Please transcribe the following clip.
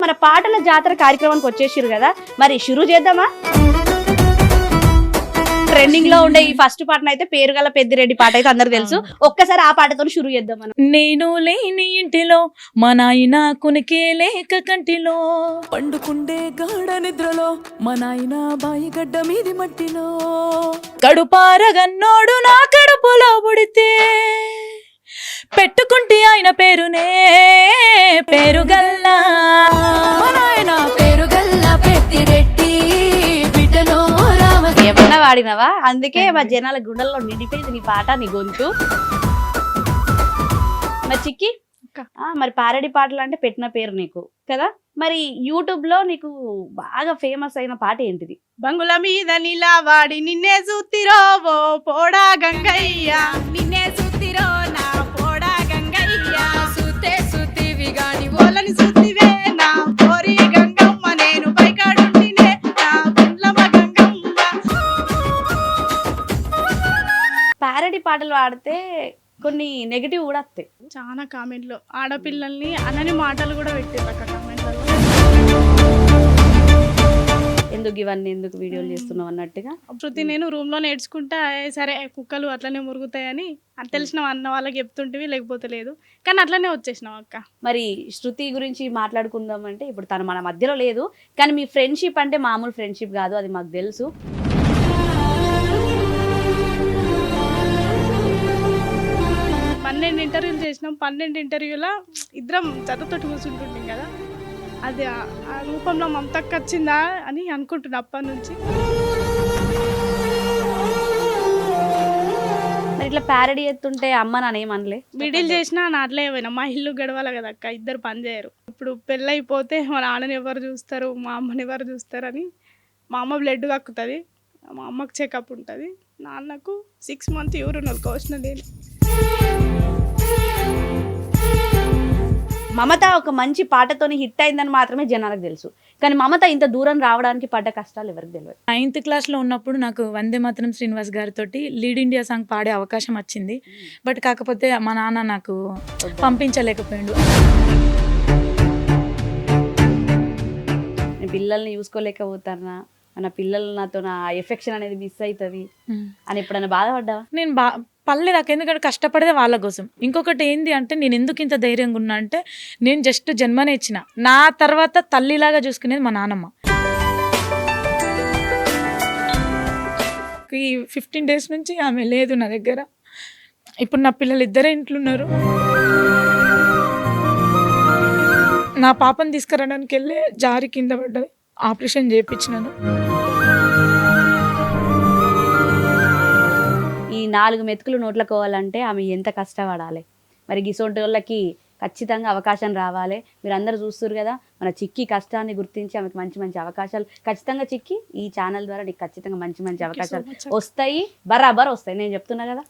మన పాటల జాతర కార్యక్రమానికి వచ్చేసిరు కదా, మరి షురూ చేద్దామా? ట్రెండింగ్ లో ఉండే ఈ ఫస్ట్ పాటను అయితే పేరు గల పెద్దిరెడ్డి పాట అయితే అందరికి తెలుసు. ఒక్కసారి ఆ పాటతో షురూ చేద్దాం మనం. నేను లేని ఇంటిలో మా నాయన కునికే లేక కంటిలో పండుకుండే గాఢ నిద్రలో మా నాయన బాయి గడ్డ మీది మట్టిలో కడుపారగన్నోడు నా కడుపులో పుడితే పెట్టుకుంటే ఆయన పేరునే పేరుగల్లా పేరుగల్లా పెద్దిరెడ్డి బిడ్డలో ఏమన్నా వాడినవా? అందుకే మా జనాల గుండెల్లో నిండిపోయింది నీ పాట, నీ గొంతు. మరి చిక్కి మరి పారడి పాటలు అంటే పెట్టిన పేరు నీకు కదా, మరి యూట్యూబ్ లో నీకు బాగా ఫేమస్ అయిన పాట ఏంటిది? బంగుల మీద నిలవాడి నిన్నే సూతిరో ఓ పోడా గంగయ్య, నిన్నే సూతిరో నా పోడా గంగయ్య, సూతే సూతివి గాని ఓలని సూతివే నా పోరి గంగమ్మ, నేను పైకాడుంటినే నా బండ్లమ్మ గంగమ్మ. పారడి పాటలు వాడితే కొన్ని నెగిటివ్ కూడా వస్తాయి. చాలా కామెంట్లు ఆడపిల్లల్ని అనని మాటలు కూడా పెట్టారు అక్కడ కామెంట్లలో. ఎందుకు ఇవన్నీ ఎందుకు వీడియోలు చేస్తున్నావు అన్నట్టుగా. శృతి నేను రూమ్ లో నేర్చుకుంటా, సరే కుక్కలు అట్లనే మురుగుతాయని అని తెలిసిన అన్న వాళ్ళకి చెప్తుంటివి, లేకపోతే లేదు. కానీ అట్లనే వచ్చేసినావు అక్క. మరి శృతి గురించి మాట్లాడుకుందాం అంటే ఇప్పుడు తను మన మధ్యలో లేదు, కానీ మీ ఫ్రెండ్షిప్ అంటే మామూలు ఫ్రెండ్షిప్ కాదు, అది మాకు తెలుసు. 12 ఇంటర్వ్యూలు చేసినాం. 12 ఇంటర్వ్యూలో ఇద్దరం చదువుతోటి కూర్చుంటుంటాం కదా, అది ఆ రూపంలో మమతకు వచ్చిందా అని అనుకుంటున్నా అప్పటి నుంచి. మరి ఇట్లా ప్యారడీ ఎత్తుంటే అమ్మ నానేమనలే? మిడిల్ చేసినా నాట్లే పోయినా, మా ఇల్లు గడవాలి కదా అక్క, ఇద్దరు పని చేయరు. ఇప్పుడు పెళ్ళైపోతే మా నాన్నని ఎవరు చూస్తారు, మా అమ్మని ఎవరు చూస్తారని మా అమ్మ బ్లడ్ కక్కుతుంది, మా అమ్మకు చెకప్ ఉంటుంది, నాన్నకు 6 months యూరినల్ కోసిన నేను. మమత ఒక మంచి పాటతోని హిట్ అయిందని మాత్రమే జనాలకు తెలుసు, కానీ మమత ఇంత దూరం రావడానికి పడ్డ కష్టాలు ఎవరికి తెలియదు. 9th క్లాస్లో ఉన్నప్పుడు నాకు వందే మాతరం శ్రీనివాస్ గారితో లీడ్ ఇండియా సాంగ్ పాడే అవకాశం వచ్చింది. బట్ కాకపోతే మా నాన్న నాకు పంపించలేకపోయాడు. నేను పిల్లల్ని చూసుకోలేకపోతానా, మన పిల్లలు నాతో నా ఎఫెక్షన్ అనేది మిస్ అవుతుంది అని ఎప్పుడైనా బాధపడ్డావా? నేను పర్లేదు నాకు, ఎందుకంటే కష్టపడేదే వాళ్ళ కోసం. ఇంకొకటి ఏంది అంటే నేను ఎందుకు ఇంత ధైర్యంగా ఉన్నా అంటే నేను జస్ట్ జన్మనే ఇచ్చిన, నా తర్వాత తల్లిలాగా చూసుకునేది మా నాన్నమ్మ. ఈ 15 days నుంచి ఆమె లేదు నా దగ్గర. ఇప్పుడు నా పిల్లలు ఇద్దరే ఇంట్లో ఉన్నారు. నా పాపను తీసుకురావడానికి వెళ్ళి జారి కింద పడ్డది, ఆపరేషన్ చేయించినాను. ఈ 4 మెతుకులు నోట్లకోవాలంటే ఆమె ఎంత కష్టపడాలి. మరి గిసోంటి వాళ్ళకి ఖచ్చితంగా అవకాశం రావాలి. మీరు అందరూ చూస్తారు కదా, మన చిక్కి కష్టాన్ని గుర్తించి ఆమెకు మంచి మంచి అవకాశాలు ఖచ్చితంగా చిక్కి ఈ ఛానల్ ద్వారా నీకు ఖచ్చితంగా మంచి మంచి అవకాశాలు వస్తాయి, బరాబర్ వస్తాయి, నేను చెప్తున్నా కదా.